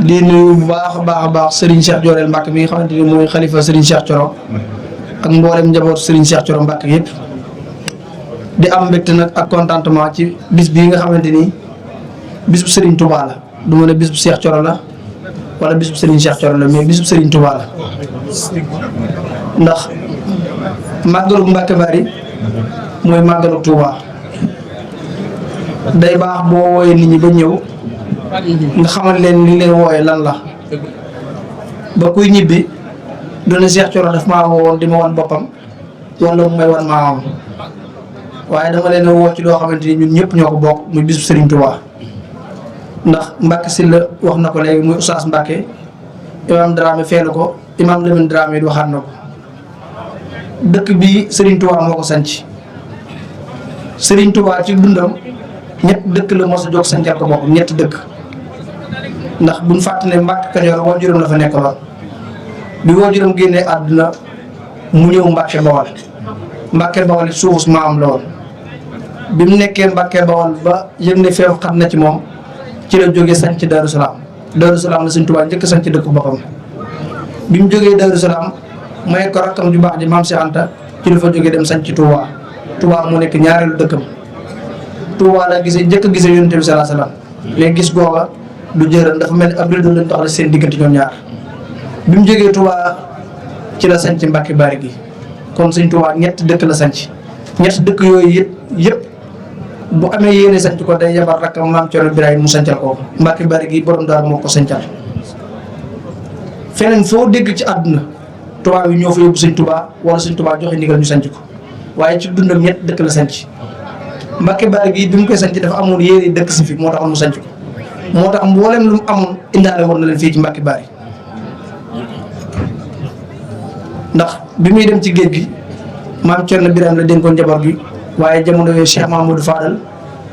di nuyu bu baax a baax Serigne Cheikh Diorel Mbacke mi nga xamante ni mooy xalifa Serigne Cheikh Thioro ak mboolem njabootu Serigne Cheikh Thioro Mbacke yëpp di am mbégte nag ak contentement ci bis bii nga xamante ni bis bu Serigne Touba la du ma ne bis bu Cheikh Thioro la wala bis bu Serigne Cheikh Thioro la mais bis bu Serigne Touba la ndax màggalu Mbacke Bari mooy màggalu Touba day baax boo wooyee nit ñi ba ñëw nga xamal leen li leen wooyee lan la ba kuy ñibbi doone Cheikh Thioro daf maa woowoon di ma wan boppam wala mu may wan maamam waaye dama leen woo ci loo xamante ni ñun ñëpp ñoo ko bokk muy bisu Serigne Touba ndax Mbacke Sylla wax na ko léegi muy Oustaz Mbacke imam Dramé feelu ko imam Lamine Dramé waxaat na ko dëkk bi Serigne Touba moo ko sanc Serigne Touba ci dundam ñett dëkk la mos a jóg sancal ko boppam ñetti dëkk ndax buñ fàtte ne Mbacke Kajoor waajuram la fa nekkaloon bi waajuram génnee àdduna mu ñëw Mbacke Bawal Mbacke Bawal suufus maam la woon bi mu nekkee Mbacke Bawal ba yëg ne feew xam na ci moom ci la jógee sanc Darou Salaam Darou Salaam la Serigne Touba njëkk sanc dëkk boppam bi mu jógee Darou Salaam may ko rakkam ju baax ji maam Cheikh Anta ci la fa jógee dem sanc Touba Touba mu nekk ñaareelu dëkkam Touba la gisee njëkk a gisee Yonent bi sallallahu alayhi wasallam léegi gis googa du jërën dafa mel ni ab rideau lañ taxal seen diggante ñoom ñaar bi mu jógee Touba ci la sanc Mbacke Bari gi kon Serigne Touba ñett dëkk la sanc ñett dëkk yooyu yëpp bu amee yéene sanc ko day yabal rakkam maam Thierno Birahim mu sancal ko Mbacke Bari gi borom daal moo ko sancal feneen foo dégg ci àdduna Touba yi ñoo fa yóbbu Serigne Touba wala Serigne Touba joxe ndigal ñu sanc ko waaye ci dundam ñett dëkk la sanc Mbacke Bari gi bi mu koy sanc dafa amoon yéene dëkk si fi moo taxoon mu sanc ko moo tax mboolem lu mu amoon indaale woon na leen fii ci Mbacke Bari ndax bi muy dem ci géej gi maam Thierno Birahim la dénkoon njaboot gi waaye jamono yooyu Cheikh Mahamadou Fadal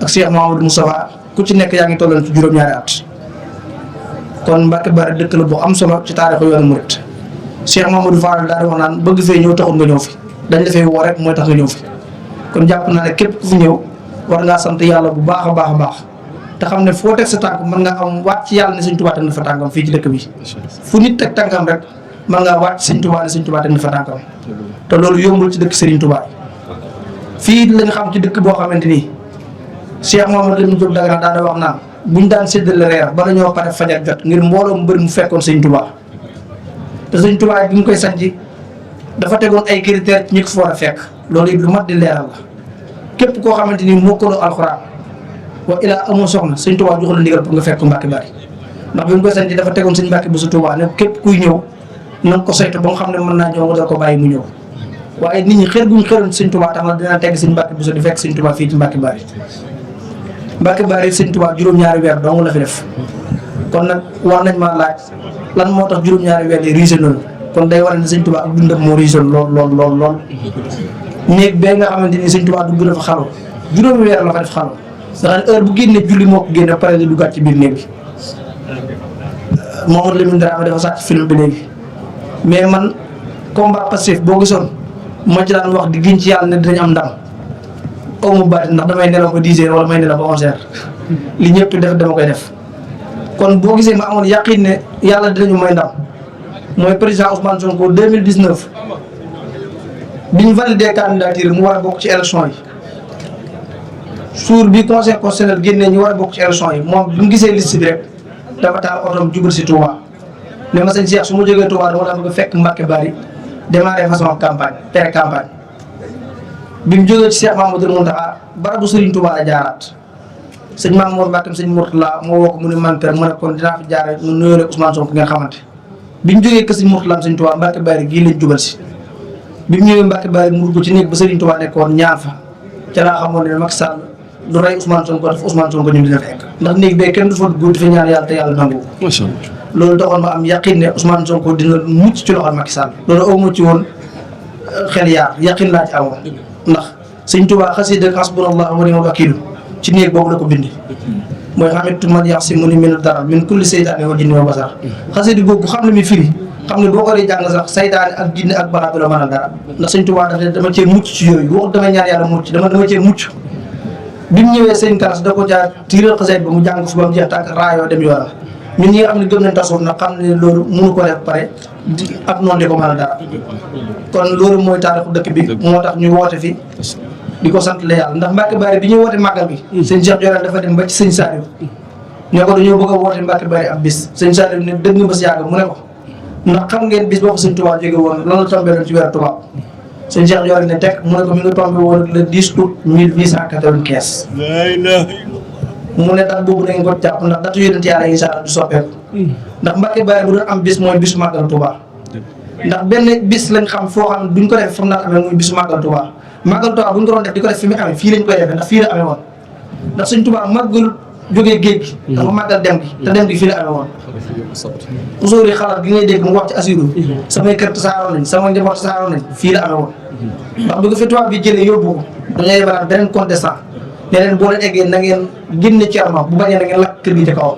ak Cheikh Mahamadou Moustapha ku ci nekk yaa ngi tolloon ci juróom-ñaari at kon Mbacke Bari dëkk la bu am solo ci taarixu yoonu murit Cheikh Mahamadou Fadal daal di wax naan bëgg fee ñëw taxul nga ñëw fi dañ la fay woo rek mooy tax nga ñëw fi kon jàpp naa ne képp ku fi ñëw war ngaa sant yàlla bu baax a baax a baax te xam ne foo teg sa tànk mën nga am waat ci yàlla ne Serigne Touba teg na fa tànkam fii ci dëkk bi fu nit teg tànkam rek mën ngaa waat ci Serigne Touba ne Serigne Touba teg na fa tànkam te loolu yombul ci dëkk Serigne Touba fii lañ xam ci dëkk boo xamante ni Cheikh Mamadou Lamine Diop Dagana daana wax naan buñ daan séddale reer ba ñoo pare fajar jot ngir mbooloo mu bëri mu fekkoon Serigne Touba te Serigne Touba bi mu koy sanc dafa tegoon ay critères ci ñi ko fa war a fekk loolu it lu mat di leeral la képp koo xamante ni mokkaloo alxuraan wa ilaa amoo soxna Serigne Touba jox la ndigal pour nga fekk Mbacke Bari ndax bi mu koy sanc dafa tegoon Serigne Mbacke bu sa Touba ne képp kuy ñëw na nga ko saytu ba nga xam ne mën naa ñëw nga dal ko bàyyi mu ñëw waaye nit ñi xër guñ xëroon Serigne Touba tax na dina tegg Serigne Mbacke bu sa di fekk Serigne Touba fii ci Mbacke Bari Mbacke Bari Serigne Touba juróom-ñaari weer dong la fi def kon nag war nañ maa laaj lan moo tax juróom-ñaari weer yi riise noonu kon day war ne Serigne Touba ak dundam moo riisoon lool néeg bee nga xamante ni Serigne Touba dugg na fa xalo juróomi weer la fa def xalo nga xam ne heure bu génne julli moo ko génne pare di duggaat ci biir néeg bi Mamadou Lamine Dramé dafa sàcc film bi léegi mais man combat passif boo gisoon ma ci daan wax di giñ ci yàlla ne dinañ am ndam aw mu bari ndax damay nelaw ba 10 heures wala may nelaw ba 11 heures li ñëpp def dama koy def kon boo gisee ma amoon yaqin ne yàlla dinañu may ndam mooy président Ousmane Sonko 2019 bi ñu validé candidature mu war a bokk ci élection yi jour bi conseil constitutionnel génnee ñu war a bokk ci élection yi moom bi mu gisee liste bi rek dafa taal otom jubal si Touba ne ma sëñ Cheikh su ma jógee Touba dama bëgg a fekk Mbacke Bari démarrer façon campagne pré campagne bi mu jógee ci Cheikh Mamadou Mountakha barabu Serigne Touba la jaaraat sëñ Mamour Mbacke sëñ Mourtala moo woo ko mu ne man kër mu ne kon dinaa fi jaaree mu nuyoo rek Ousmane Sonko ngeen xamante bi mu jógee kër sëñ Mourtala sëñ Touba Mbacke Bari gii lañ jubal si bi mu ñëwee Mbacke Bari mu dugg ci néeg ba Serigne Touba nekkoon ñaan fa ca laa xamoon ne Macky Sall du rey Ousmane Sonko def Ousmane Sonko ñu dina fekk ndax néeg bee kenn du fa dugg dafa ñaan yàlla te yàlla nangu loolu taxoon ma am yaqin ne Ousmane Sonko dina mucc ci loxol Macky Sall loolu aw ma ci woon xel yaar yaqin laa ci amoon ndax Sëñ Touba xasida hasbunallahu wa ni'mal wakiil ci néeg boobu la ko bindi mooy xamitu man ya'simuni min ad-darar min kulli saytanin wa jinnin wa basar xasida googu xam ne mi firi xam ne boo ko dee jàng sax saytaane ak jinne ak balaa du la mënal dara ndax Sëñ Touba dafa dama cee mucc ci yooyu waxut damay ñaan yàlla mucc dama cee mucc bi mu ñëwee sëñ Kalas da ko jaar tiiral xasida ba mu jàng fu ba mu jeex tànk raayoo dem yoonam ñun ñi nga xam ne gëm nañ tasawuf nag xam ne loolu mënu ko def pare ak noonu di ko mën a dara kon loolu mooy taarixu dëkk bi moo tax ñu woote fi di ko sant la yàlla ndax Mbacke Bari bi ñuy woote màggal bi sëñ Cheikh Joral dafa dem ba ci sëñ Saliou ne ko dañoo bëgg a woote Mbacke Bari ab bis sëñ Saliou ne dëgg nga bés yàgg mu ne ko ndax xam ngeen bis boo ko sëñ Touba jóge woon loolu tombé woon ci weeru tubaab sëñ Cheikh Joral ne teg mu ne ko mi nga tombé woon le 10 août 1895 mu ne date boobu da ngeen ko jàpp ndax datu yonent yàlla yi du soppeeku ndax Mbacke Bari bu doon am bis mooy bisu màggal Touba ndax benn bis lañ xam foo xam ne duñ ko def fam naan amee muy bisu màggal Touba màggal Touba buñ ko doon def di ko def fi mu amee fii lañ koy defee ndax fii la amee woon ndax sëñ Touba màggal jógee géej gi dafa màggal dem gi te dem gi fii la amee woon usuuri xalaat gi ngay dégg mu wax ci asiru samay kër tasaaroo nañ sama njaboot tasaaroo nañ fii la amee woon ndax bu ko fi tubaab bi jëlee yóbbu ko dañoo yebalaat beneen contestant ne leen boo leen eggee na ngeen génne Cerno bu bañee na ngeen lakk kër gi ca kawam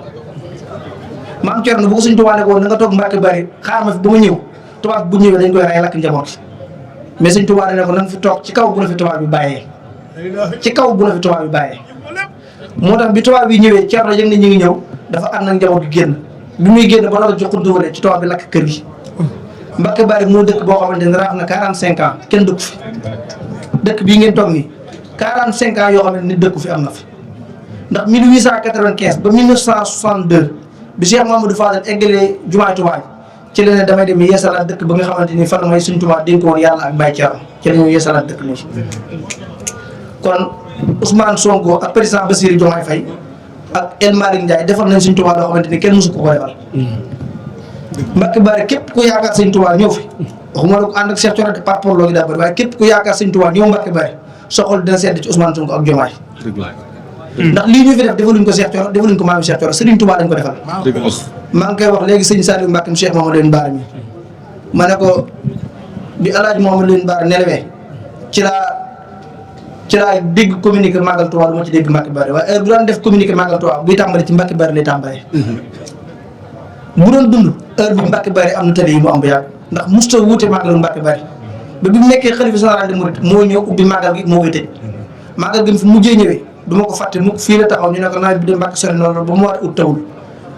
maam Cerno bu ko sëñ Touba ne ko na nga toog Mbacke Bari xaar ma fi ba ma ñëw tubaab bu ñëwee dañ koy rey lakk njaboot mais sëñ Touba ne ko na nga fi toog ci kaw bu la fi tubaab bi bàyyee ci kaw bu la fi tubaab bi bàyyee moo tax bi tubaab bi ñëwee Cerno yëg na ñu ngi ñëw dafa ànd ak njaboot gi génn bi muy génn ba la jox xuntuwale ci tubaab bi lakk kër gi Mbacke Bari moo dëkk boo xamante ne raaf na 45 ans kenn dëkku fi dëkk bii ngeen toog nii 45 ans yoo xam ne nit dëkku fi am na fi ndax 1895 ba 1962 bi Cheikh Mamadou Fadal eggalee jumaay Tuubaa ci la ne damay dem yeesalaat dëkk ba nga xamante ni fan may suñ Tuubaa dénk woon yàlla ak Baye Thierno ci la ñu yeesalaat dëkk nii kon Ousmane Sonko ak président Bassirou Diomaye Faye ak El Malick Ndiaye defal nañ suñ Tuubaa loo xamante ni kenn mësu ko ko defal Mbacke Bari képp ku yaakaar sëñ Tuubaa ñëw fi waxuma la ko ànd ak Cheikh Thioro par rapport loo gi daa bëri waaye képp ku yaakaar sëñ Tuubaa ñëw Mbacke Bari soxol dina sedd ci Ousmane Sonko ak Diomaye ndax lii ñu fi def defaluñ ko Cheikh Thioro defaluñ ko maam Cheikh Thioro Serigne Touba dañ ko defal maa ngi koy wax léegi sëñ Saliou Mbacke Cheikh Mamadou Leen Baara mi ma ne ko bi Alaaji Mamadou Leen Baara nelawee ci laa dégg communiqué Magal Touba lu ma ci dégg Mbacke Bari waaye heure bu daan def communiqué Magal Touba buy tàmbali ci Mbacke Bari lay tàmbalee bu doon dund heure bi Mbacke Bari am na télé yi mu am bu yàgg ndax musta wuute Magal Mbacke Bari ba bi mu nekkee xalifa général des mourides moo ñëw ubbi Magal gi moo koy tëj Magal gi fi mujjee ñëwee du ma ko fàtte mukk fii la taxaw ñu ne ko nawet bi de Mbacke sori noonu ba mu war a ut tawul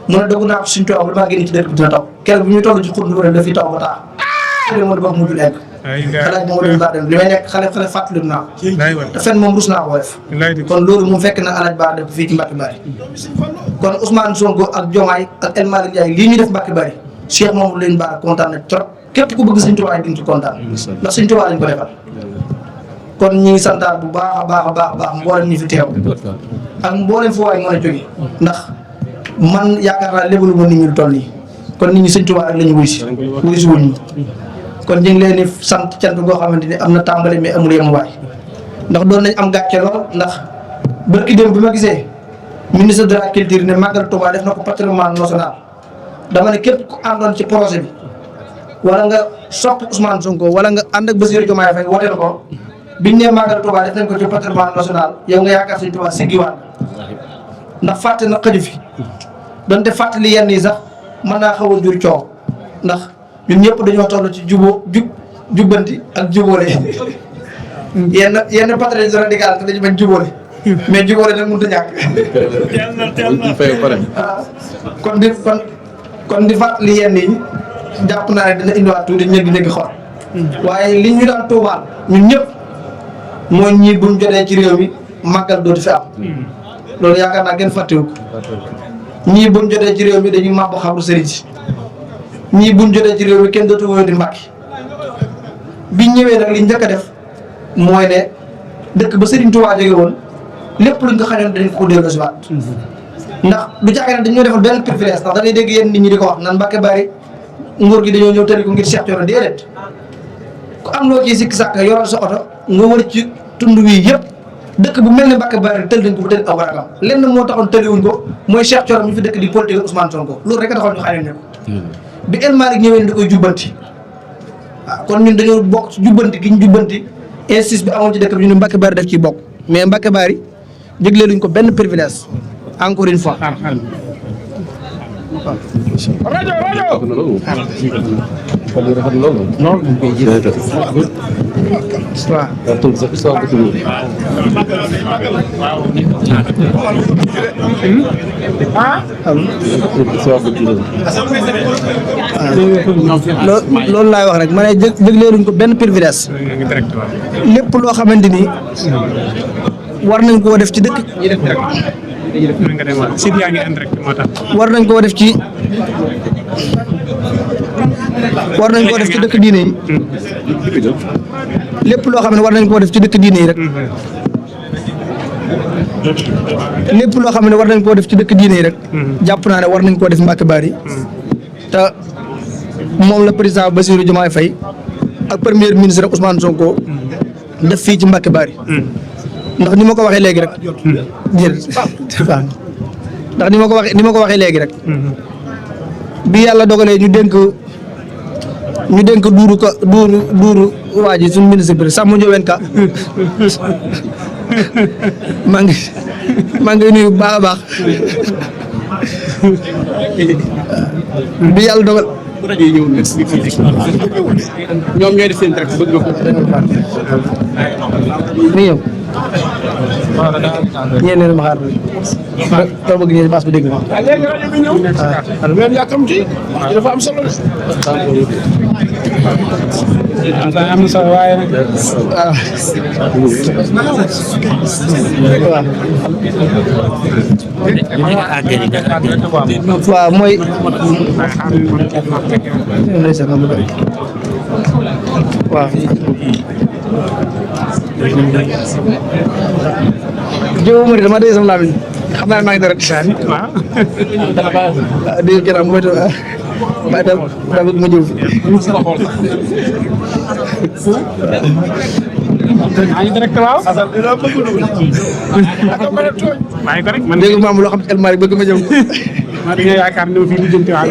mu ne dogu naa ko suñu taw ba damaa génn ci dëkk bi dina taw keroog bi ñu toll ci xur rek dafiy taw ba taa xëy moo di bokk mujjul egg xalaat moom dem baa dem li may nekk xale fàttali naa ko te fen moom rus naa ko def kon loolu moom fekk na alaaj baa def fii ci Mbacke Bari kon Ousmane Sonko ak Diomaye ak El Malick Ndiaye lii ñu def Mbacke Bari Cheikh Mamadou Leen Bara kontaan na trop képp ku bëgg Sëñ Tuubaa di nga ci kontaan ndax Sëñ Tuubaa lañ ko defal kon ñi ngi santaat bu baax a baax mboolem ñi fi teew ak mboolem fu waay mën a jóge ndax man yaakaar naa lébalu ma nit ñi lu toll nii kon nit ñi Sëñ Tuubaa rek la ñu wuy si wuñ ñu kon ñu ngi leen di sant cant goo xamante ni am na tàmbali mais amul yemuwaay ndax doon nañ am gàcce lool ndax barki démb bi ma gisee ministre de la culture ne Magal Touba def na ko patrimoine national dama ne képp ku àndoon ci projet bi wala nga sopp Ousmane Sonko wala nga ànd ak Bassirou Diomaye Faye woteel ko biñ ne Magal Touba def nañ ko ci patrimoine national yow nga yaakaar Sëñ Touba siggiwaat ndax fàtte na xëju fi donte fàttali yenn yi sax mën naa xaw a jur coow ndax ñun ñëpp dañoo toll ci jubbanti ak jubóole yenn patriote radical te dañu bañ jubóole mais jubóole nag mënut a ñàkk. kon di fàttali yenn yi jàpp naa ne dina indiwaat tuuti ñëgg-ñëgg xol waaye li ñu daan tuumaal ñun ñëpp mooy ñii buñ jotee ci réew mi màggal dootu fi am loolu yaakaar naa kenn fàttewu ko ñii buñ jotee ci réew mi dañuy màbb xabru sëriñ si ñii buñ jotee ci réew mi kenn dootu wóyoo di Mbàkke biñ ñëwee nag li njëkk a def mooy ne dëkk ba Sëriñ Tuubaa jóge woon lépp luñ ko xañoon dañ ko delloo si waat ndax du caage nag dañoo defal benn privilège ndax da ngay dégg yenn nit ñi di ko wax nan Mbacke Bari nguur gi dañoo ñëw tëri ko ngir Cheikh Thioro déedéet ku am loo ciy sikki sàkk yoral sa oto nga wër ci tund wii yëpp dëkk bu mel ne Mbacke Bari tël dañ ko bu tël aw rakam lenn moo taxoon tëliwuñ ko mooy Cheikh Thioro mi fi dëkk di politique Ousmane Sonko loolu rek a taxoon ñu xañoon ne ko bi El Malick ñëwee di koy jubbanti waaw kon ñun dañoo bokk ci jubbanti gi ñu jubbanti insiste bi amoon ci dëkk bi ñu ne Mbacke Bari def ciy bokk mais Mbacke Bari jégleeluñ ko benn privilège encore une fois loolu laay wax rek ma ne jëgleeruñ ko benn privilège lépp loo xamante ni war nañ koo def ci dëkk war nañ koo def ci dëkk diine yi lépp loo xam ne war nañ koo def ci dëkk diine yi rek lépp loo xam ne war nañ koo def ci dëkk diine yi rek jàpp naa ne war nañ koo def Mbacke Bari te moom la président Bassirou Diomaye Faye ak premier ministre Ousmane Sonko def fii ci Mbacke Bari ndax ni ma ko waxee léegi rek ndax ni ma ko waxee léegi rek bi yàlla dogalee ñu dénk duuru waa ji suñu ministre bi Samba Ndiobène Ka maa ngi nuyu bu baax a baax bi yàlla dogal ñoom ñooy def seen direct bëgg nga ko ni ñëw ñeen ma xaar doo bëgg ñeen baas bi dégg na léegi rajo bi ñëw ngeen yàkkamti dafa am solo am na solo waaye nag waaw mooy waaw jiw ma dama dégg sama làmmiñ xam naa maa ngi dara tisaan waaw dégg nga mooy ba da bëgg ma jiw maa ngi direct waaw. maa ngi correct man dégg nga loo xam ne El Malick bëgg ma jëm. maa ngi yaakaar ne fii lu jëm ci waaw.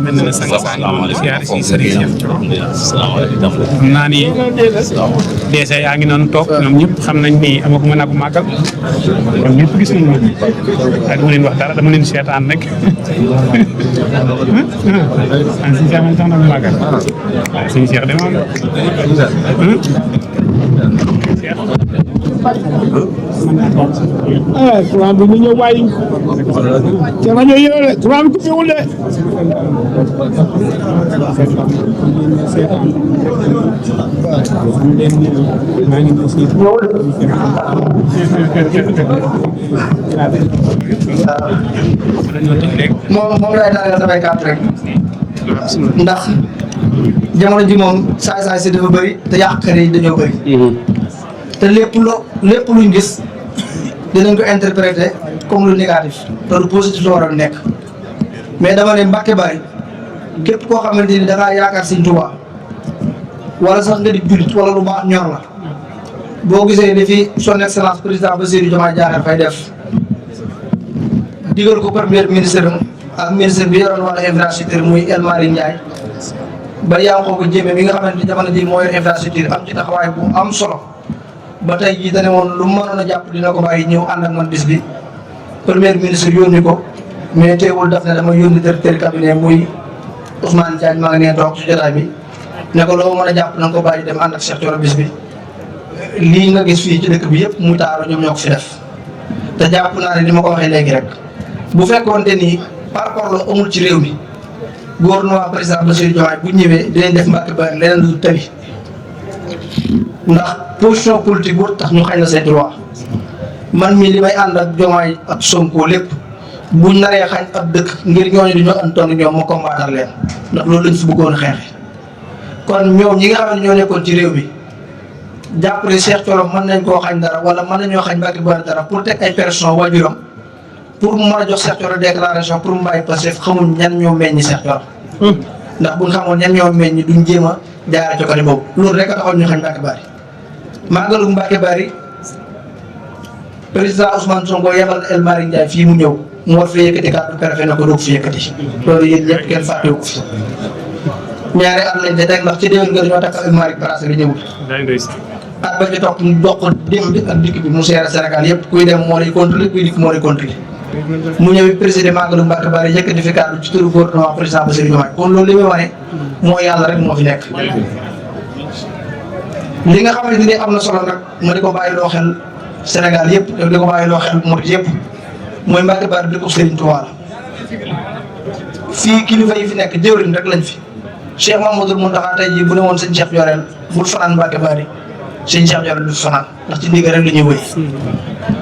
mel na sang saa ñu siyaar si sëriñ xam naa ni dèjà yaa ngi noonu toog ñoom ñëpp xam nañ ni amaguma naa ko màggal ñoom ñëpp gis nañ moom waaye dama leen wax dara dama leen seetaan rek ah si saa man sax na mu màggal waaw suñu Cheikh de moom courant bi mu ñëw bàyyi te rajo yi de courant bi coupé wul de moom lay daaneel samay kàddu rek ndax jamono ji moom saay si dafa bëri te yàqkat yi dañoo bëri te lépp luñ gis dinañ ko interpréter comme lu négatif te lu positif la war a nekk mais dama ne Mbacke Bari képp koo xamante ni da ngaa yaakaar Sëñ Tuubaa wala sax nga di jullit wala lu baax ñor la boo gisee ni fi son excellence président Bassirou Diomaye Diakhar Faye def digal ko premier ministre ak ministre bi yoroon wàllu infrastructure muy El Malick Ndiaye ba Yankhoba Diémé mi nga xamante ni jamono ji moo yor infrastructure am ci taxawaay bu am solo ba tey jii dane woon lu mu mënoon a jàpp dina ko bàyyi ñëw ànd ak man bis bi premier ministre yónni ko mais teewul daf ne dama yónni directeur cabinet muy Ousmane Diagne maa ngi nee toog ci jotaay bi ne ko loo mën a jàpp na nga ko bàyyi dem ànd ak Cheikh Thioro bis bi lii nga gis fii ci dëkk bi yëpp mu taaru ñoom ñoo ko fi def te jàpp naa ne ni ma ko waxee léegi rek bu fekkoonte ni par rapport la amul ci réew mi gouvernement président Bassirou Diomaye bu ñëwee dinañ def Mbacke Bari leneen lu tawi ndax position politique bu tax ñu xañ la say droit man mii li may ànd ak Diomaye ak Sonko lépp buñ naree xañ ab dëkk ngir ñooñu di ñoo antoon ñoom ma combattre leen ndax loolu lañ fi bëggoon a xeexe kon ñoom ñi nga xam ne ñoo nekkoon ci réew mi jàpp ne Cheikh Thioro mën nañ koo xañ dara wala mën nañoo xañ Mbacke Bari dara pour teg ay pression waajuram pour mu mën a jox Cheikh Thioro déclaration pour mu bàyyi Pastef xamuñ ñan ñoo meññi Cheikh Thioro ndax buñ xamoon ñan ñoo meññi duñ jéem a jaara ci côté boobu loolu rek a taxoon ñu xañ Mbacke Bari màggalu Mbacke Bari président Ousmane Sonko yebal El Malick Ndiaye fii mu ñëw mu war fi yëkkati kàddu préfet na ko doog fi yëkkati loolu yéen ñëpp kenn fàttewu ko fi ñaari at lañ te teg ndax ci déwén nga ñoo takkal El Malick place bi ñëwul at ba ci topp ñu dox ko dem bi ak dikk bi mu seere Sénégal yëpp kuy dem moo lay contrôler kuy dikk moo lay contrôler mu ñëw président Magalu Mbacke Bari yëkkati fi kàddu ci turu gouvernement président Bassirou Diomaye kon loolu li muy wane moo yàlla rek moo fi nekk. li nga xamante ni am na solo nag ma di ko bàyyi loo xel Sénégal yëpp di ko bàyyi loo xel murid yëpp mooy Mbacke Bari dëkku Serigne Touba la fii kilifa yi fi nekk jëwriñ rek lañ fi Cheikh Mamadou Mountakha tey jii bu ne woon sëñ Cheikh Yoreel bul fanaan Mbacke Bari sëñ Cheikh Yoreel du fanaan ndax ci ndigal rek la ñuy wëy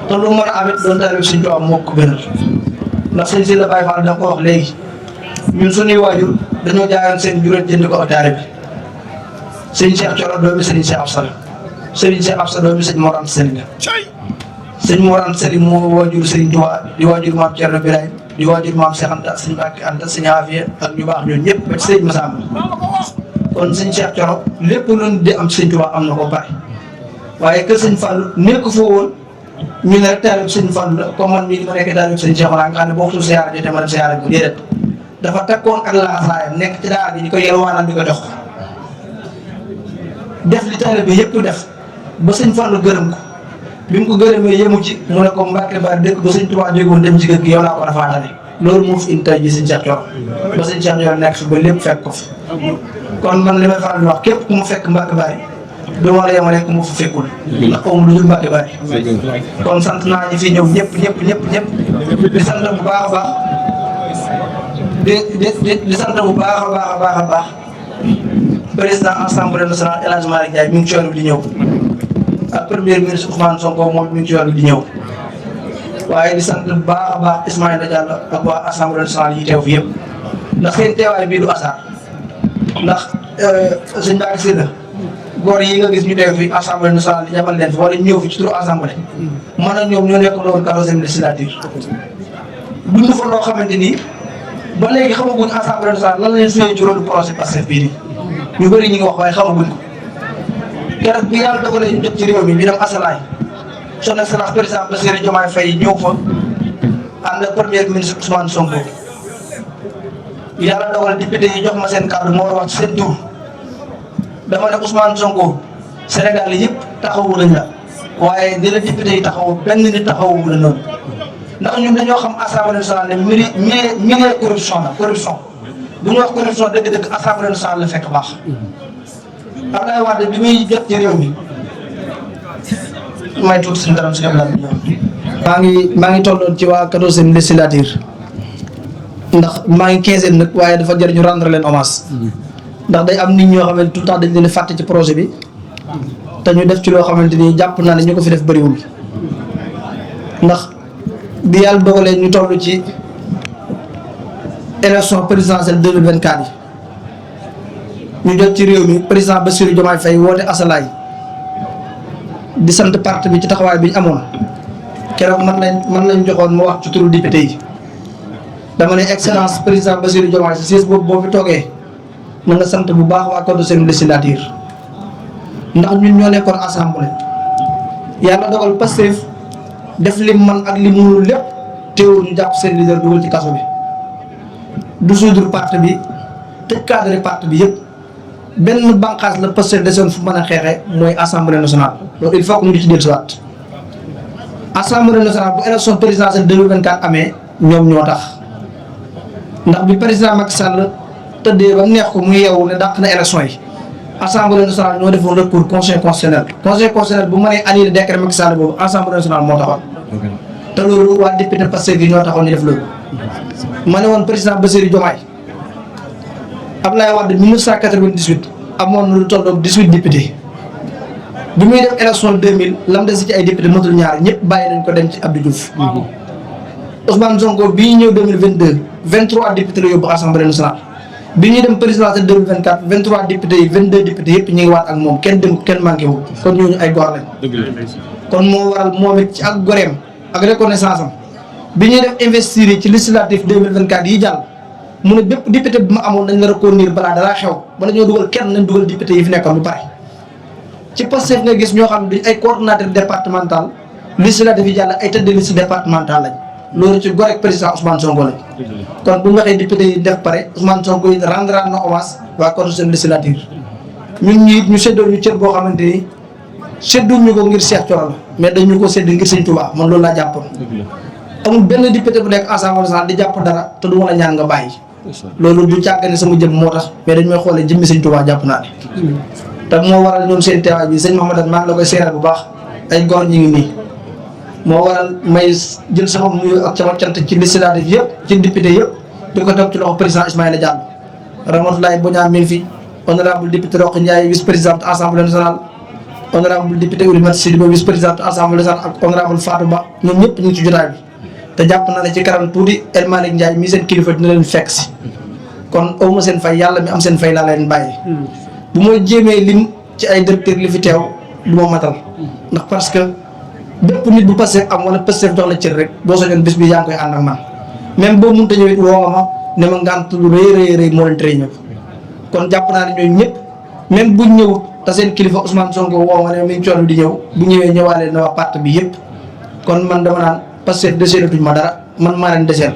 te lu mën a amit doon taalibe sëñ Touba moo ko gënal ndax sëñ si la Baye Fall da nga ko wax léegi ñun suñuy waajur dañoo jaayoon seen juróom jënd ko ak taalibe bi sëñ Cheikh Thioro doomi sëñ Cheikh Absa la sëñ Cheikh Absa doomi sëñ Mor Anta Sali la sëñ Mor Anta Sali moo waajur sëñ Touba di waajur maam Thierno Birahim di waajur maam Cheikh Anta sëñ Mbacke Anta sëñ Afia ak ñu baax ñooñu ñëpp ba ci sëñ Massamba kon sëñ Cheikh Thioro lépp lu di am sëñ Touba am na ko pare waaye kër sëñ Fallou nekk foo woon ñu ne rek taalib sëñ Fallou la comme man mii di ma nekk taalib sëñ Cheikh nga xam ne boo waxtu siyaara jotee ma dem siyaara bu déedéet dafa takkoon ak laasaayam nekk ci daara ji ñu ko yelwaanal di ko jox def li taalib bi yëpp def ba sëñ Fallou gërëm ko bi mu ko gërëmee yemu ci mu ne ko Mbacke Bari dëkk ba sëñ Touba jógoon dem ci kër gi yow laa ko rafaatale loolu moo fi indi tey ji sëñ Cheikh Thioro ba sëñ Cheikh Thioro nekk fi ba lépp fekk ko fi kon man li may faral di wax képp ku mu fekk Mbacke Bari du ma la yemale ku mu fa fekkul ndax xaw ma lu dul Mbacke Bari kon sant naa ñi fi ñëw ñëpp di sant bu baax a baax di sant bu baax a baax président assemblée nationale El Hadj Malick Ndiaye mi ngi ci yoon bi di ñëw ak premier ministre Ousmane Sonko moom mi ngi ci yoon bi di ñëw waaye di sant bu baax a baax Ismaïla Diallo ak waa assemblée nationale yi teew fi yëpp ndax seen teewaay bii du asaar ndax sëñ Mbacke Sylla góor yi nga gis ñu teew fi assemblée nationale di ñabal leen fi wala ñëw fi ci turu assemblée man ak ñoom ñoo nekk loolu 14e législature dund fa loo xamante ni ba léegi xamaguñ assemblée nationale lan la leen suyee ci rôle projet Pastef bii nii ñu bëri ñu ngi wax waaye xamaguñ ko keroog bi yàlla dogalee ñu jot ci réew mi ñu dem asalaay son excellence président Bassirou Diomaye Faye ñëw fa ànd ak premier ministre Ousmane Sonko yàlla dogal député yi jox ma seen kàddu moo war a wax ci seen tur dama ne Ousmane Sonko Sénégal yëpp taxawu nañ la waaye di la député yi taxawu benn nit taxawu la noonu ndax ñun dañoo xam assemblée nationale ne milieu corruption la corruption bu ñu wax corruption dëgg-dëgg assemblée nationale la fekk baax Abdoulaye Wade bi muy jot ci réew mi may tuuti suñu dara suñu Abdoulaye maa ngi tolloon ci waa 14e législature ndax maa ngi 15e nag waaye dafa jar ñu rendre leen hommage ndax day am nit ñoo xamante tout le temps dañ leen fàtte ci projet bi te ñu def ci loo xamante ni jàpp naa ne ñu ko fi def bëriwul ndax bi yàlla dogalee ñu toll ci élection présidentielle 2024 yi ñu jot ci réew mi président Bassirou Diomaye Faye woote asalaay di sant parti bi ci taxawaay bi ñu amoon keroog man lañ joxoon mu wax ci turu député yi dama ne excellence président Bassirou Diomaye si siis boobu boo fi toogee na nga sant bu baax waa 14e législature ndax ñun ñoo nekkoon assemblée yàlla dogal Pastef def lim man ak lim mënul lépp teewul ñu jàpp seen leader dugal ci kaso bi du suudru parti bi tëj cadre parti bi yëpp benn bànqaas la Pastef desoon fu mën a xeexee mooy assemblée nationale loolu il faut que ñu ci dellusiwaat assemblée nationale bu élection présidentielle 2024 amee ñoom ñoo tax ndax bi président Macky Sall tëddee ba neex ko muy yeewu ne dàq na élection yi assemblée nationale ñoo defoon recours conseil constitutionnel bu mënee annulé décret Macky Sall boobu assemblée nationale moo taxoon te loolu waa député Pastef yi ñoo taxoon ñu def loolu. ma ne woon président Bassirou Diomaye Abdoulaye Wade 1998 amoon na lu tolloog 18 députés bi muy def élection 2000 lam des ci ay député matul ñaar ñëpp bàyyi nañ ko dem ci Abdou Diouf. Ousmane Sonko bii ñëw 2022 23 députés la yóbbu assemblée nationale bi ñuy dem présidentielle 2024 23 députés yi 22 députés yëpp ñu ngi waat ak moom kenn dem kenn manqué wu kon ñooñu ay góor lañ. kon moo waral moom it ci ak goreem ak reconnaissance am bi ñuy def investir yi ci législative 2024 yi jàll mu ne bépp député bi ma amoon nañ la reconduire balaa dara xew bala ñoo dugal kenn nañ dugal député yi fi nekkoon lu pare. ci Pastef nga gis ñoo xam ne ay coordonnateur départemental législative yi jàll ay tête de liste départemental lañ. loolu ci gorek président Ousmane Sonko lañ kon bu ñu waxee député yi def pare Ousmane Sonko yi rendre na hommage waa 14e législature ñun ñii ñu séddoo ñu cër boo xamante ni sédduñu ko ngir Cheikh Thioro la mais dañu ko sédd ngir Sëñ Touba man loolu laa jàppoon. amul benn député bu nekk Assemblée nationale di jàpp dara te du mën a ñaan nga bàyyi. loolu du càgg ne sama jëm moo tax mais dañ may xoolee jëmmi Sëñ Touba jàpp naa ne. te moo waral ñoom seen teewaay bi sëñ Mouhamadou maa ngi la koy seeral bu baax ay góor ñu ngi nii moo waral may jël sama nuyu ak sama cant ci législatif yëpp ci député yëpp di ko teg ci loxo président Ismaïla Diallo Ramatoulaye Bodian mi ngi fi honorable député Rokhaya Ndiaye vice présidente assemblée nationale honorable député Oulimata Sidibé vice présidente assemblée nationale ak honorable Fatou Ba ñoom ñëpp ñu ngi ci jotaay bi te jàpp na ne ci kanam tuuti El Malick Ndiaye mi seen kilifa dina leen fekk si kon awma seen fay yàlla mi am seen fay laa leen bàyyi bu ma jéemee lim ci ay directeur li fi teew du ma matal ndax parce que bépp nit bu Pastef am wala Pastef jox la cër rek boo soñoon bés bi yaa ngi koy ànd ak man même boo mënut a ñëw it woo nga ma ne ma ngànt lu rëy moo leen tere ñëw kon jàpp naa ne ñooñu ñëpp même buñ ñëwut te seen kilifa Ousmane Sonko woo nga ne mi ngi coono di ñëw bu ñëwee ñëwaale na waa parti bi yëpp kon man dama naan Pastef deseelatuñ ma dara man maa leen deseel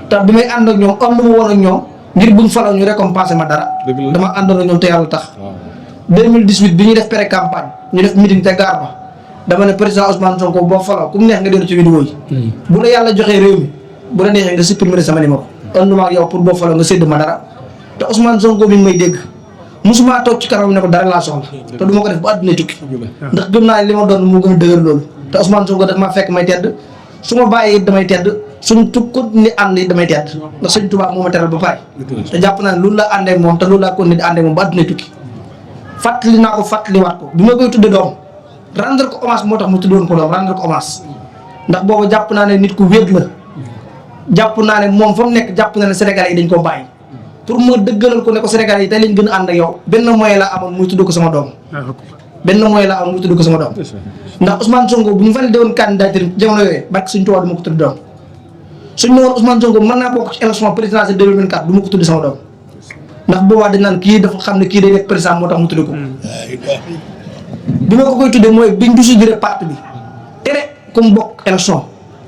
te bi may ànd ak ñoom am na mu woon ak ñoom ngir buñ faloo ñu récompensé ma dara dama àndoon ak ñoom te yàlla tax 2018 bi ñuy def pré campagne ñu def meeting te gaar ba dama ne président Ousmane Sonko boo faloo ku mu neex nga dellu ci vidéo yi bu la yàlla joxee réew mi bu la neexee nga supprimer sama numéro ànduma ak yow pour boo faloo nga sédd ma dara te Ousmane Sonko mi ngi may dégg musuma toog ci kanam ne ko dara laa soxla te du ma ko def ba àdduna tukki ndax gëm naa ne li ma doon mu gën a dëgër loolu te Ousmane Sonko daf maa fekk may tedd su ma bàyyee it damay tedd suñ tu continuer ànd it damay tedd ndax Sëñ Tuubaa moo ma teral ba pare te jàpp naa ne loolu la àndee moom te loolu laa continuer di àndee moom ba àdduna tukki fàttali naa ko fàttaliwaat ko bi ma koy tudde doom rendre ko hommage moo tax mu tuddoon ko doom rendre ko hommage ndax boobu jàpp naa ne nit ku wéet la jàpp naa ne moom fa mu nekk jàpp na ne Sénégalais yi dañ koo bàyyi pour ma dëggalal ko ne ko Sénégalais yi tey lañ gën a ànd ak yow benn moyen laa amoon muy tudd ko sama doom benn moyen laa amoon muy tudd ko sama doom ndax Ousmane Sonko bu ñu validé woon candidature jamono yooyu barke Sëñ Tuubaa du ma ko tudd doom suñ ne woon Ousmane Sonko mën naa bokk ci élection présidentielle 2024 du ma ko tudd sama doom ndax boobaa dañ naan kii dafa xam ne kii day nekk président moo tax mu tudd ko bi ma ko koy tuddee mooy biñ dissoudre parti bi tere comme bokk élection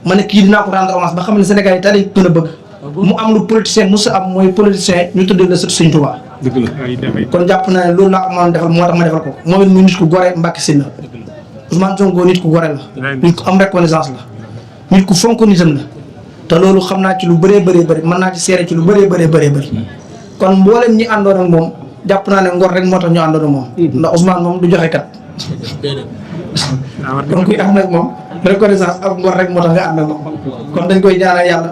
ma ne kii dinaa ko rendre hommage ba xam ne Sénégal yi tey dañ gën a bëgg mu am lu politicien mu sa am mooy politicien ñu tuddee la sët Sëñ Tuubaa kon jàpp naa ne loolu laa ko mën defal moo tax ma defal ko moom it muy nit ku gore Mbàkke Sylla Ousmane Sonko nit ku gore la nit ku am reconnaissance la nit ku fonk nitam la te loolu xam naa ci lu bëree bëri mën naa ci seere ci lu bëree bëri kon mboolem ñi àndoon ak moom jàpp naa ne ngor rek moo tax ñu àndoon ak moom ndax Ousmane moom du joxe kat kon kuy ànd ak moom reconnaissance ak ngor rek moo tax nga ànd ak moom kon dañ koy ñaanal yàlla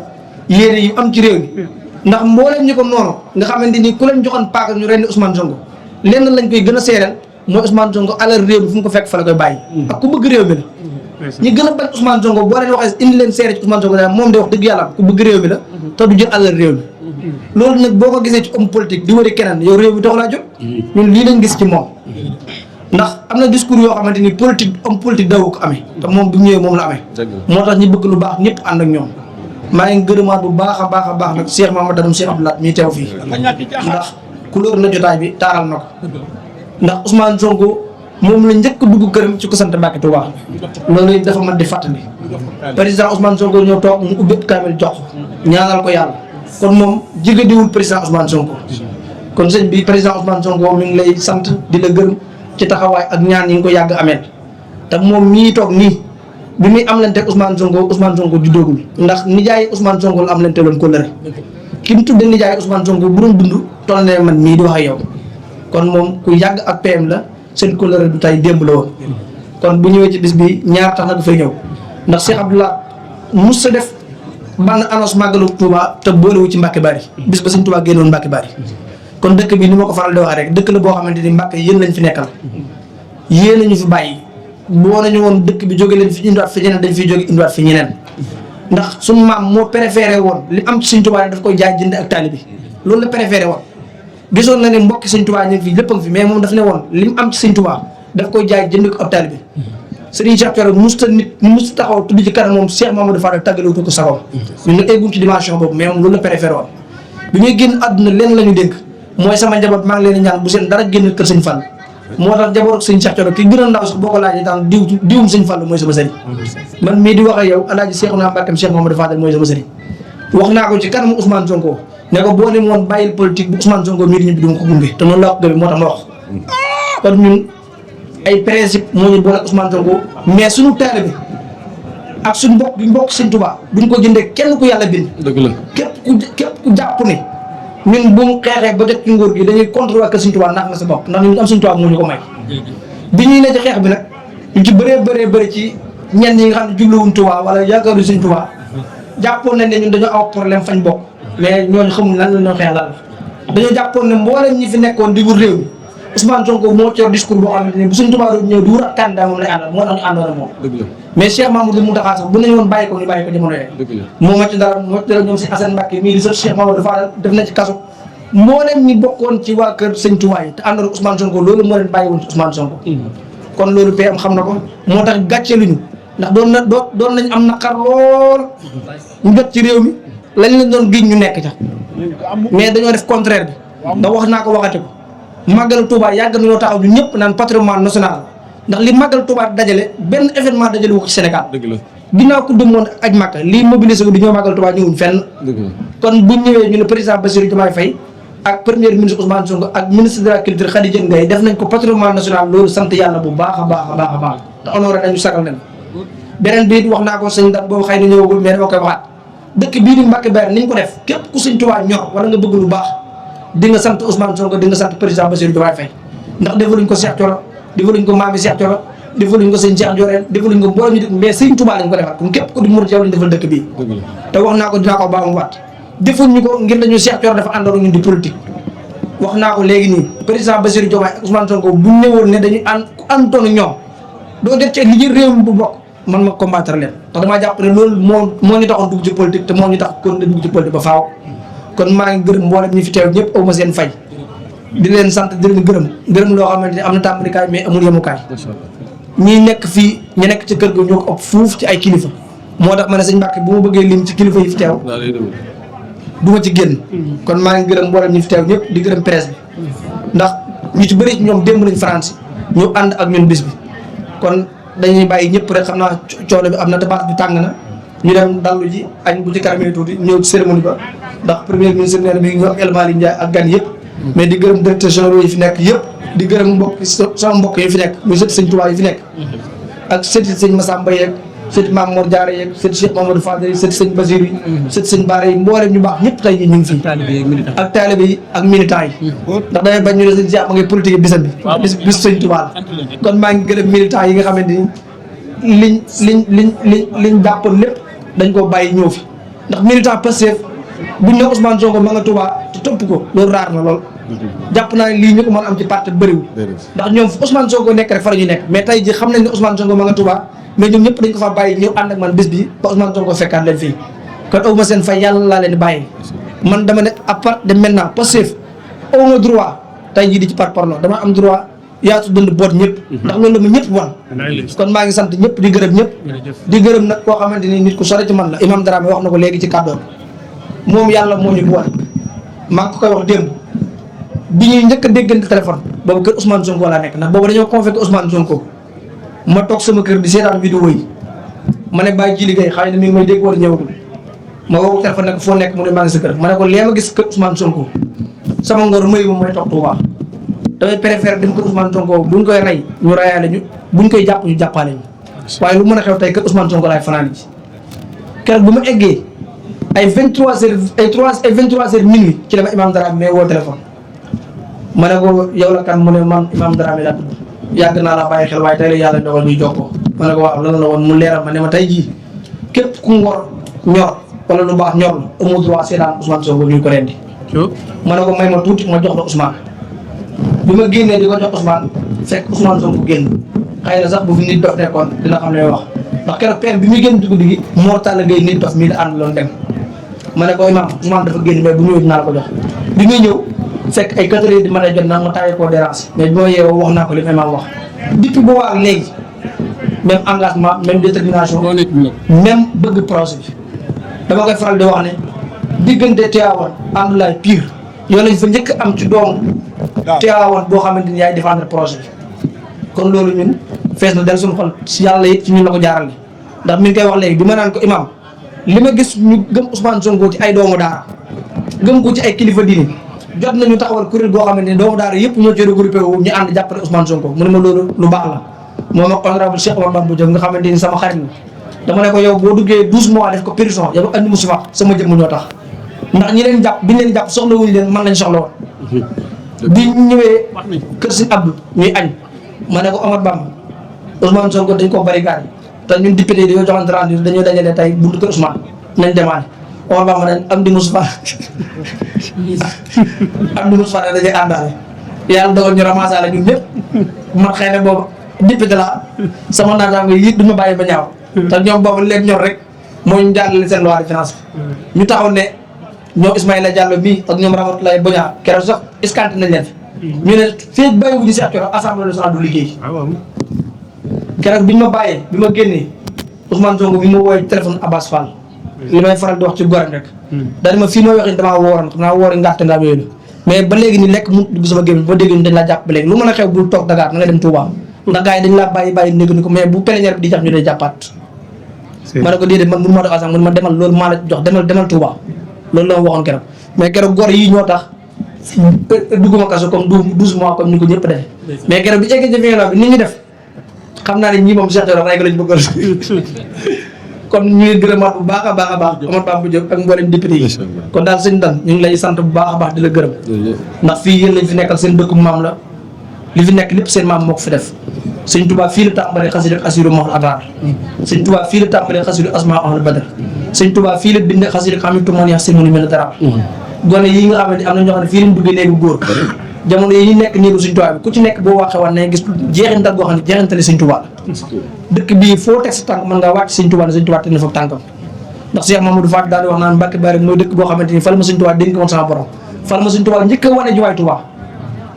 yéene yi am ci réew mi ndax mboolem ñi ko noonu nga xamante ni ku leen joxoon paaka ñu rendi Ousmane Sonko lenn lañ koy gën a seereel mooy Ousmane Sonko alal réew mi fu mu ko fekk fa la koy bàyyi ak ku bëgg réew mi la ñi gën a bañ Ousmane Sonko boo leen waxee indi leen seere ci Ousmane Sonko daal moom de wax dëgg yàlla ku bëgg réew mi la te du jël alal réew mi loolu nag boo ko gisee ci homme politique di wëri keneen yow réew mi tax laa jóg ñun lii lañ gis ci moom ndax am na discours yoo xamante ni politique homme politique dawu ko amee te moom bu ñëwee moom la amee moo tax ñi bëgg lu baax ñëpp ànd ak ñoom maa ngi gërëmaat bu baax a baax nag Cheikh Mamadou Cheikh Abdou Lahad mi teew fii ndax couleur na jotaay bi taaral na ko ndax Ousmane Sonko moom la njëkk dugg këram ci ko sant Mbàkke Touba loolu it dafa mën di fàttali président Ousmane Sonko ñëw toog mu ubbi kaamil jox ko ñaanal ko yàlla kon moom jigadiwul président Ousmane Sonko kon sëñ bi président Ousmane Sonko mi ngi lay sant di la gërëm ci taxawaay ak ñaan yi nga ko yàgg amee te moom mii toog nii bi muy am lante Ousmane Sonko juddoogul ndax nijaay Ousmane Sonko la am lante loon kóllëre ki mu tudde nijaay Ousmane Sonko bu doon dund toll ne man mii di wax ak yow kon moom ku yàgg ak PM la seen kóllëre du tay démb la woon kon bu ñëwee ci bis bi ñaar tax na du fay ñëw ndax Cheikh Abdou Lahad mus sa def ban annonce màggalu Touba te boolewu ci Mbàkke Bari bis ba Sëñ Touba génnoon Mbàkke Bari kon dëkk bi ni ma ko faral di wax rek dëkk la boo xamante ni Mbàkke yéen lañ fi nekkal yéen nañu fi bàyyi boo nañu woon dëkk bi jóge leen fi indiwaat fi ñeneen dañ fiy jóge indiwaat fi ñeneen ndax suñu maam moo préféré woon li am ci Sëñ Touba daf koy jaay jënd ak taalibe bi loolu la préféré woon gisoon na ne mbokki Sëñ Touba ñu ngi fi lépp a ngi fi mais moom daf ne woon li mu am ci Sëñ Touba daf koy jaay jënd ko ak taalibe bi Serigne Cheikh Thioro musta taxaw tudd ci kanam moom Cheikh Mamadou Fadal tàggalewu ko sagoom ñun nag egguñ ci dimension boobu mais moom loolu la préféré woon bi ñuy génn àdduna leen la ñu dénk mooy sama njaboot maa ngi leen di ñaan bu seen dara génn kër Sëñ Fall moo tax njaboot Sëñ Cheikh Thioro ki gën a ndaw sax boo ko laajee daan diwum Sëñ Fall mooy sama sëriñ man mii di wax ak yow alaaji Cheikhouna Mbacké Cheikh Mamadou Fadal mooy sama sëriñ wax naa ko ci kanamu Ousmane Sonko ne ko boo ne woon bàyyil politique bu Ousmane Sonko mii di ñibbi du ma ko gunge te noonu laa ko gëmee moo tax ma wax kon ñun ay principe moo ñu boole Ousmane Sonko mais suñu taalibe ak suñu mbokk bi mbokk Sëñ Tuubaa duñ ko jëndee kenn ku yàlla bind. dëgg la képp ku jàpp ne ñun bu mu xeexee ba jot ci nguur gi dañuy contre waa kër Sëñ Tuubaa nax nga sa bopp ndax ñun am Sëñ Tuubaa moo ñu ko may. bi ñuy ne ci xeex bi nag ñu ci bëri ci ñenn ñi nga xam ne jubluwuñ Tuubaa wala yaakaaru Sëñ Tuubaa jàppoon nañ ne ñun dañoo aw problème fañ bokk mais ñooñu xamuñ lan la ñoo xeex lan la dañoo jàppoon ne mboolem ñi fi nekkoon di wut réew mi Ousmane Sonko moo ci yor discours boo xamante ne bu Sëñ Tuubaa doon ñëw di wut ak candidat moom lay àndal moo tax ñu àndoon ak moom. mais Cheikh Mamadou Mountakha sax bu nañu woon bàyyi ko ñu bàyyi ko jamono yooyu. moo ma ci dara ñoom si Assane Mbacké mii di sët Cheikh Mamadou Fadal def na ci kaso mboolem ñi bokkoon ci waa kër Sëñ Tuubaa yi te àndoon ak Ousmane Sonko loolu moo leen bàyyi woon ci Ousmane Sonko. kon loolu PM xam na ko moo tax gàcce luñu ndax doon nañ am naqar lool ñu jot ci réew mi lañ leen doon giñ ñu nekk ca mais dañoo def contraire bi ndax wax naa ko waxati ko màggal Touba yàgg nañoo taxaw ñu ñëpp naan patrimoine national ndax li màggal Touba dajale benn événement dajale wu ko ci Sénégal ginnaaw ku demoon aj Màkka lii mobilisé wu di ñëw màggal Touba ñëwuñ fenn kon buñ ñëwee ñu ne président Bassirou Diomaye Faye ak premier ministre Ousmane Sonko ak ministre de la culture Khady Diène Gaye def nañ ko patrimoine national loolu sant yàlla bu baax a baax te honoré nañu sagal nañ beneen bi wax naa ko sëñ dat boobu xëy na ñëwagul mais dama koy waxaat dëkk bii di Mbacké Bari ni ñu ko def képp ku Sëñ Tuubaa ñor wala nga bëgg lu baax di nga sant Ousmane Sonko di nga sant président Bassirou Diomaye Faye ndax defaluñ ko Cheikh Thioro defaluñ ko Mami Cheikh Thioro defaluñ ko sëñ Cheikh Ndiorène defaluñ ko mbooloo ñu dëkk mais Sëñ Tuubaa lañ ko defal kon képp ku di murid yow lañ defal dëkk bii te wax naa ko dinaa ko baamu waat defuñ ñu ko ngir dañu Cheikh Thioro dafa àndoon ñun di politique wax naa ko léegi nii président Bassirou Diomaye ak Ousmane Sonko bu ñëwoon ne dañuy ànd ku àndoon ñoom doo def ci li jël réew mi bu bokk man ma combattre leen ndax damaa jàpp ne loolu moo ñu taxoon dugg ci politique te moo ñu tax kon dugg ci politique ba faaw kon maa ngi gërëm mboolem ñi fi teew ñëpp aw ma seen fay di leen sant di leen gërëm loo xamante ne am na tàmbalikaay mais amul yemukaay ñi nekk fii ñu nekk ci kër ga ñoo ko ëpp fuuf ci ay kilifa moo tax ma ne sëñ Mbacké bu ma bëggee lim ci kilifa yi fi teew du ma ci génn kon maa ngi gërëm mboolem ñi fi teew ñëpp di gërëm presse bi ndax ñu ci bëri ci ñoom démb nañ France ñu ànd ak ñun bis bi kon dañuy bàyyi ñëpp rek xam naa coono bi am na débat bi tàng na ñu dem dallu ji añ bu ci karamee tuuti ñëw ci cérémonie ba ndax premier ministre nee na mi ngi ñëw ak El Malick Ndiaye ak gan yëpp mais di gërëm directeur général yi fi nekk yëpp di gërëm sama mbokk yi fi nekk muy sëti Sëñ Tuubaa yi fi nekk ak sëti Sëñ Massamba yeeg sëti Maam Mor Diarra yeeg sëti Cheikh Mamadou Fadel yi sëti Sëñ Basir yi sëti Sëñ Bara yi mboolem ñu baax ñëpp tey ñu ngi fii ak taalibe yi ak militant yi ndax damay bañ ñu ne sëñ Cheikh ma ngay politique yi bisam bi bis Sëñ Tuubaa la kon maa ngi gërëm militant yi nga xamante ni liñ jàppoon lépp dañ koo bàyyi ñëw fi ndax militant Pastef buñ ne Ousmane Sonko ma nga Touba te topp ko loolu raar na lool jàpp naa ne lii ñu ko mën am ci parti bëriwul ndax ñoom fu Ousmane Sonko nekk rek fa la ñu nekk mais tey ji xam nañ ne Ousmane Sonko ma nga Touba mais ñoom ñëpp dañ ko fa bàyyi ñëw ànd ak man bis bi ba Ousmane Sonko fekkaat leen fii kon awma seen fay yàlla laa leen di bàyyi man dama ne à part de maintenant Pastef awma droit tey jii di ci parparloo dama am droit yaatu dund boot ñëpp ndax loolu la ma ñëpp wan kon maa ngi sant ñëpp di gërëm ñëpp di gërëm nag koo xamante ni nit ku sori ci man la Imam Dramé wax na ko léegi ci kàddoon moom yàlla moo ñu boole maa ngi ko koy wax démb bi ñuy njëkk a déggante téléphone boobu kër Ousmane Sonko laa nekk ndax boobu dañoo convoqué Ousmane Sonko ma toog sama kër di seetaan vidéo yi ma ne bàyyi ji liggéey xëy na mi ngi may dégg war ñëwagul ma woo téléphone ne ko foo nekk mu ne maa ngi sa kër ma ne ko lee ma gis kër Ousmane Sonko sama ngor may ma mooy toog Touba damay préféré dem kër Ousmane Sonko buñ koy rey ñu reyaale ñu buñ koy jàpp ñu jàppale ñu waaye lu mën a xew tey kër Ousmane Sonko laay fanaan ji keroog bu ma eggee ay 23h minuit ci la ma Imam Dramé mais woo téléphone ma ne ko yow la kan mu ne man Imam Dramé laa tudd yàgg naa la bàyyi xel waaye tey la yàlla dogal ñuy jokkoo ma ne ko waaw lan la woon mu leeral ma ne ma tey jii képp ku ngor ñor wala lu baax ñor la amoo droit seetaan Ousmane Sonko ñu ko rendi ma ne ko may ma tuuti ma jox la Ousmane bi ma génnee di ko jox Ousmane fekk Ousmane Sonko génn xëy na sax bu fi nit dof nekkoon dina xam ne wax ndax keroog PM bi muy génn ci guddi gi Mor Talla Gueye nit dof mii la àndaloon dem ma ne ko Imam Ousmane dafa génn mais bu ñëwee dinaa la ko jox bi muy ñëw fekk ay 4 heures di mën a jot naa ma tawee koo dérange mais bi ma yeewoo wax naa ko li Imam wax depuis boobu ak léegi même engagement même détermination même bëgg projet bi dama koy faral di wax ne diggante Tivaouane Andoulaye Pire yow lañ fa njëkk am ci doomu Tivaouane boo xamante ni yaay défendre projet bi kon loolu ñun fees na del suñu xol si yàlla it ci ñun la ko jaarale ndax mi ngi koy wax léegi bi ma naan ko Imam li ma gis ñu gëm Ousmane Sonko ci ay doomu daara gëm ko ci ay kilifa diine jot nañu taxawal kuréel goo xamante ni doomu daara yëpp ñoo ci regroupé wu ñu ànd jàppale Ousmane Sonko mu ne ma loolu lu baax la moom ak honorable Cheikh Omar Bamba Diop nga xamante ni sama xarit la dama ne ko yow boo duggee 12 mois def ko prison yow andi Moustapha sama jëmm ñoo tax ndax ñi leen jàpp biñ leen jàpp soxla wuñu leen man lañ soxla woon bi ñëwee kër si Abdou ñuy añ ma ne ko Omar Bamba Ousmane Sonko dañ ko barricade te ñun député yi dañoo joxante rendez-vous dañoo dajale tey buntu kër Ousmane nañ demaale Omar Bamba dañ am di Moustapha am di Moustapha dañuy àndaale yàlla dogal ñu ramassale ñun ñëpp man xëy na boobu député la sama naataango yi duñu bàyyi ba ñaaw te ñoom boobu leen ñor rek mooy ñu jàllale seen loi de finance ñu taxaw ne ñoom Ismaïla Diallo bii ak ñoom Ramatoulaye Boña keroog sax escanté nañ leen fi ñu ne fii bàyyiwuñu si Thioro assemblée nationale du liggéey keroog biñ ma bàyyee bi ma génnee Ousmane Sonko bi ma woowee téléphone Abbas Fall li may faral di wax ci goram rek daal ma fii ma waxee damaa wooroon xam naa woori ngàtte ndaa yooyu mais ba léegi ni lekk mu dugg sama gémmiñ ba dégg ñu dañ laa jàpp ba léegi lu mën a xew bul toog Dakar na nga dem Touba ndax gars yi dañ laa bàyyi néeg ni ko mais bu plénière bi di jàpp ñu lay jàppaat ma ne ko déedéet man mënu ma def asam man ma demal loolu maa la jox demal Touba loolu la ma waxoon keroog mais keroog gor yi ñoo tax dugguma kaso comme 12 mois comme ni ko ñëpp defee mais keroog bi eggee ci bi ni ñu def xam naa ne ñii moom Cheikh Thioro rek lañ bëggoon kon ñu ngi gërëmaat bu baax a baax a baax Omar Bamba Diop ak mboolem député yi kon daal sëñ Dan ñu ngi lay sant bu baax a baax di la gërëm ndax fii yéen lañ fi nekkal seen dëkku maam la li fi nekk lépp seen maam moo ko fi def sëñ Touba fii la tàmbalee xasida ak asiru mahul adrar sëñ Touba fii la tàmbalee xasida asma ahul badar sëñ Touba fii la binde xasida xamitu man yax simuni mel dara gone yi nga xam ne am na ñoo xam ne fii lañ duggee néegu góor jamono yi ñu nekk néegu sëñ Touba bi ku ci nekk boo waxee woon ne gis jeexintal goo xam ne jeexintali sëñ Touba la dëkk bii foo teg sa tànk mën ngaa wàcc sëñ Touba ne sëñ Touba teg na fa tànkam ndax Cheikh Mamadou Fall daal di wax naan Mbacke Bari mooy dëkk boo xamante ni fal ma sëñ Touba dénk woon sama borom fal ma sëñ Touba njëkk a wane juwaay Touba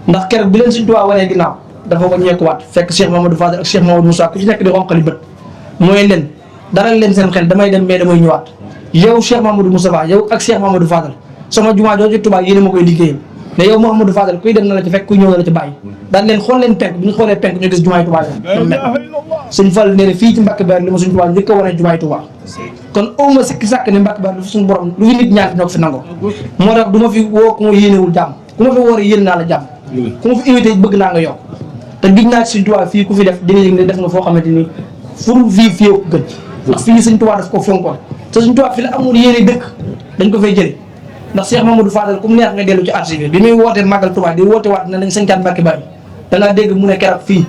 ndax keroog bi leen sëñ Touba wanee ginnaaw dafa wàññeekuwaat fekk Cheikh Mamadou Fall ak Cheikh Mamadou Moussa ku ci nekk di xonqali bët mooy leen dalal leen seen xel damay dem mais damay ñëwaat yow Cheikh Mamadou Moustapha yow ak Cheikh Mamadou Fadal sama jumaa jooju Touba yéen a ma koy liggéeyal mais yow Mouhamadou Fadal kuy dem na la ci fekk kuy ñëw na la ci bàyyi daan leen xool leen penk bu ñu xoolee penk ñu gis jumaay Touba suñ Fall nee na fii ci Mbacke Bari li ma suñ Touba njëkk a wane jumaay Touba kon awma sikki sàkk ne Mbacke Bari lu fi suñu borom lu fi nit ñaan ñoo ko fi nangoo moo tax du ma fi woo ku ma yéenewul jàmm ku ma fi woor yéene naa la jàmm ku ma fi invité bëgg naa nga yokk te gis naa ci suñ Touba fii ku fi def di nga yëg ne def nga foo xamante ni furu fii ko gën ndax fii suñ Touba daf ko fonkoon te suñ Touba fii la amoon yéene dëkk dañ ko fay jële ndax Cheikh Mamadou Fadal ku mu neex nga dellu ci archive bi muy woote màggal Touba di woote waat ne nañ sañcaat Mbacke Bari da ngaa dégg mu ne keroog fii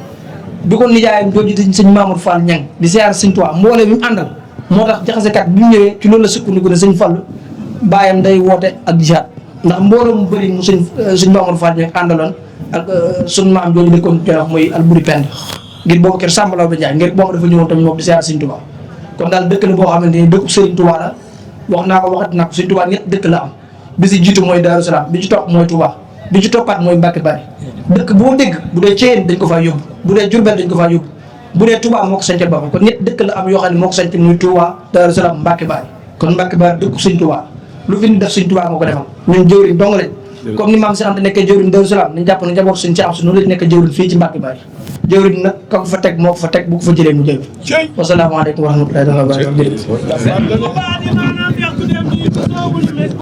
bi ko nijaayam jooju sëñ Mamadou Fall ñang di siyaar sëñ Touba mboole bi mu àndal moo tax jaxasekat bi mu ñëwee ci loolu la sukkandiku ne sëñ Fall bàyyam day woote ak jihaad ndax mbooloo mu bëri mu sëñ Mamadou Fall ñang àndaloon ak suñ maam jooju dëkkoon koy wax mooy Alburi Pend ngir boobu kër Sambalaw ba Njaay ngir boobu dafa ñëwoon tamit moom di siyaar sëñ Touba kon daal dëkk la boo xamante ni dëkku Sëriñ Touba la wax naa ko waxati naa ko sëñ Touba ñett dëkk la am bi si jiitu mooy Daaru Salaam bi ci topp mooy Touba bi ci toppaat mooy Mbacke Bari dëkk boo dégg bu dee Thièyène dañ ko faa yóbbu bu dee Diourbel dañ ko faa yóbbu bu dee Touba moo ko sañcal boppam kon ñett dëkk la am yoo xam ne moo ko sañcal muy Touba Daaru Salaam Mbacke Bari kon Mbacke Bari dëkku sëñ Touba lu fi ñu def sëñ Touba moo ko defal ñun jëwriñ dong lañ comme ni maam si Anta nekkee jëwriñ Daaru Salaam nañ jàpp ne njaboot suñ ci am su noonu lañ nekk jëwriñ fii ci Mbacke Bari jëwriñ nag ka ko fa teg moo ko fa teg bu ko fa jëlee mu jël wasalaamaaleykum wa rahmatullahi wa barakatuh